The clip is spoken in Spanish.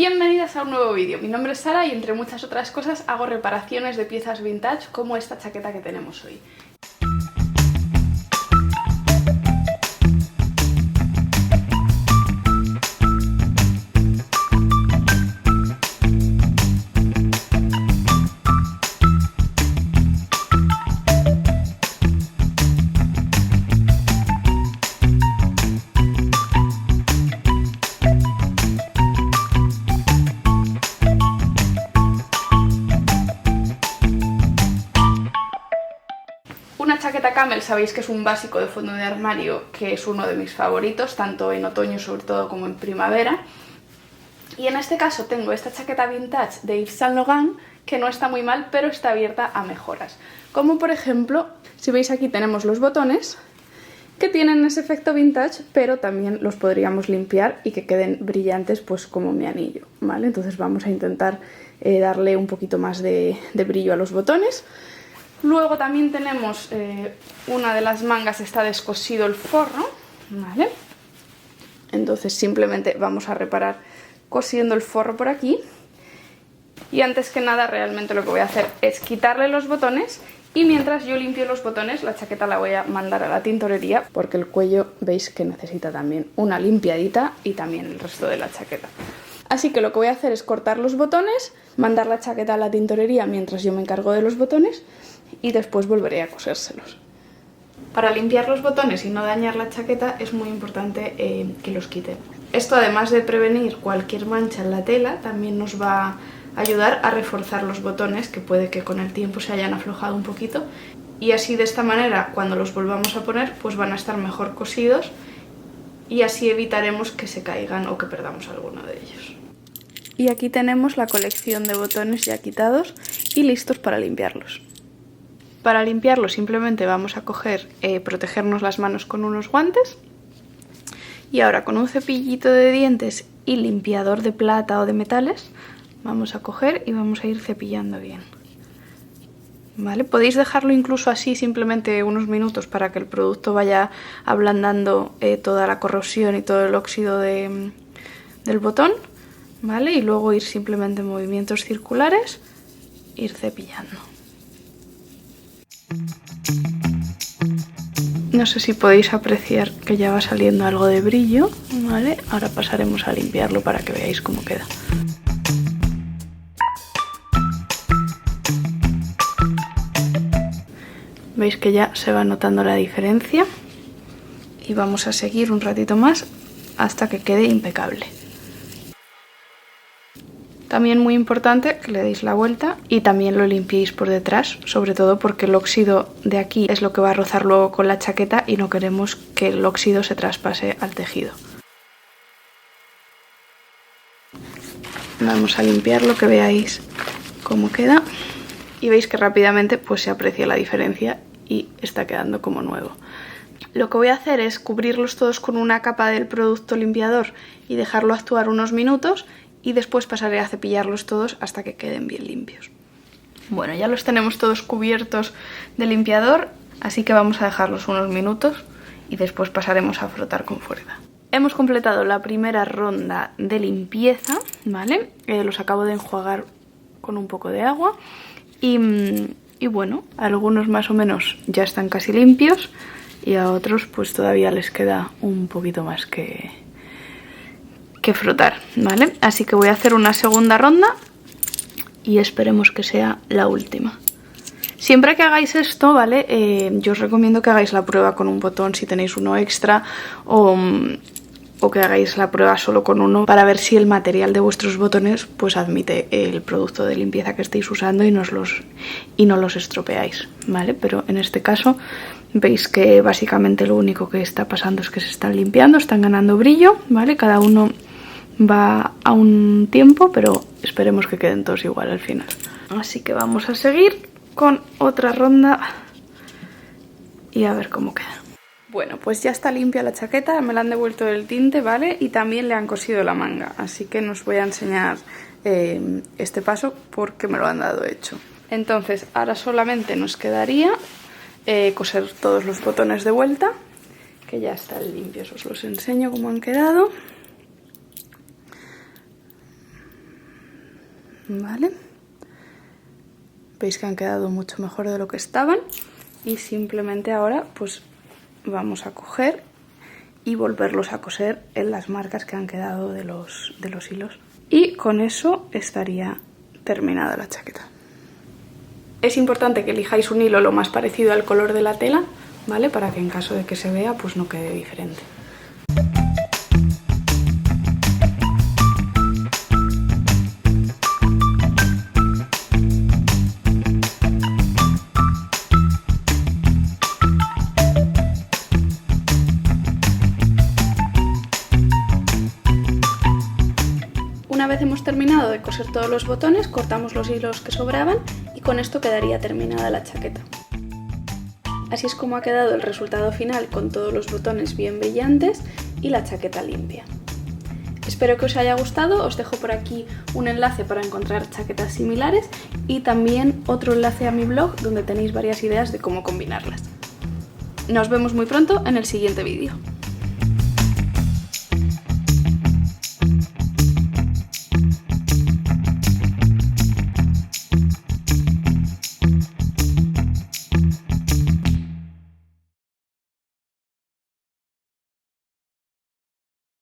Bienvenidas a un nuevo vídeo. Mi nombre es Sara y entre muchas otras cosas hago reparaciones de piezas vintage como esta chaqueta que tenemos hoy. Una chaqueta camel sabéis que es un básico de fondo de armario que es uno de mis favoritos, tanto en otoño sobre todo como en primavera. Y en este caso tengo esta chaqueta vintage de Yves Saint Laurent que no está muy mal, pero está abierta a mejoras. Como por ejemplo, si veis aquí tenemos los botones que tienen ese efecto vintage, pero también los podríamos limpiar y que queden brillantes pues como mi anillo, ¿vale? Entonces vamos a intentar darle un poquito más de brillo a los botones. Luego también tenemos una de las mangas, está descosido el forro, ¿vale? Entonces simplemente vamos a reparar cosiendo el forro por aquí. Y antes que nada realmente lo que voy a hacer es quitarle los botones y mientras yo limpio los botones la chaqueta la voy a mandar a la tintorería porque el cuello veis que necesita también una limpiadita y también el resto de la chaqueta. Así que lo que voy a hacer es cortar los botones, mandar la chaqueta a la tintorería mientras yo me encargo de los botones y después volveré a cosérselos. Para limpiar los botones y no dañar la chaqueta es muy importante que los quitemos. Esto, además de prevenir cualquier mancha en la tela, también nos va a ayudar a reforzar los botones, que puede que con el tiempo se hayan aflojado un poquito, y así de esta manera cuando los volvamos a poner pues van a estar mejor cosidos y así evitaremos que se caigan o que perdamos alguno de ellos. Y aquí tenemos la colección de botones ya quitados y listos para limpiarlos. Para limpiarlo simplemente vamos a protegernos las manos con unos guantes y ahora con un cepillito de dientes y limpiador de plata o de metales vamos a coger y vamos a ir cepillando bien. ¿Vale? Podéis dejarlo incluso así simplemente unos minutos para que el producto vaya ablandando toda la corrosión y todo el óxido del botón, ¿vale? Y luego ir simplemente en movimientos circulares, ir cepillando. No sé si podéis apreciar que ya va saliendo algo de brillo, ¿vale? Ahora pasaremos a limpiarlo para que veáis cómo queda. Veis que ya se va notando la diferencia y vamos a seguir un ratito más hasta que quede impecable. También muy importante que le deis la vuelta y también lo limpiéis por detrás, sobre todo porque el óxido de aquí es lo que va a rozar luego con la chaqueta y no queremos que el óxido se traspase al tejido. Vamos a limpiarlo, que veáis cómo queda y veis que rápidamente pues se aprecia la diferencia y está quedando como nuevo. Lo que voy a hacer es cubrirlos todos con una capa del producto limpiador y dejarlo actuar unos minutos y después pasaré a cepillarlos todos hasta que queden bien limpios. Bueno, ya los tenemos todos cubiertos de limpiador, así que vamos a dejarlos unos minutos y después pasaremos a frotar con fuerza. Hemos completado la primera ronda de limpieza, ¿vale? Los acabo de enjuagar con un poco de agua y bueno, algunos más o menos ya están casi limpios y a otros pues todavía les queda un poquito más que frotar, ¿vale? Así que voy a hacer una segunda ronda y esperemos que sea la última. Siempre que hagáis esto, ¿vale? Yo os recomiendo que hagáis la prueba con un botón si tenéis uno extra o que hagáis la prueba solo con uno para ver si el material de vuestros botones pues admite el producto de limpieza que estéis usando y no los estropeáis, ¿vale? Pero en este caso veis que básicamente lo único que está pasando es que se están limpiando, están ganando brillo, ¿vale? Cada uno va a un tiempo, pero esperemos que queden todos igual al final. Así que vamos a seguir con otra ronda y a ver cómo queda. Bueno, pues ya está limpia la chaqueta, me la han devuelto el tinte, ¿vale? Y también le han cosido la manga, así que os voy a enseñar este paso porque me lo han dado hecho. Entonces, ahora solamente nos quedaría coser todos los botones de vuelta, que ya están limpios, os los enseño cómo han quedado. ¿vale? Veis que han quedado mucho mejor de lo que estaban y simplemente ahora pues vamos a coger y volverlos a coser en las marcas que han quedado de los hilos. Y con eso estaría terminada la chaqueta. Es importante que elijáis un hilo lo más parecido al color de la tela, ¿vale? Para que en caso de que se vea pues no quede diferente. Una vez hemos terminado de coser todos los botones, cortamos los hilos que sobraban y con esto quedaría terminada la chaqueta. Así es como ha quedado el resultado final, con todos los botones bien brillantes y la chaqueta limpia. Espero que os haya gustado, os dejo por aquí un enlace para encontrar chaquetas similares y también otro enlace a mi blog donde tenéis varias ideas de cómo combinarlas. Nos vemos muy pronto en el siguiente vídeo.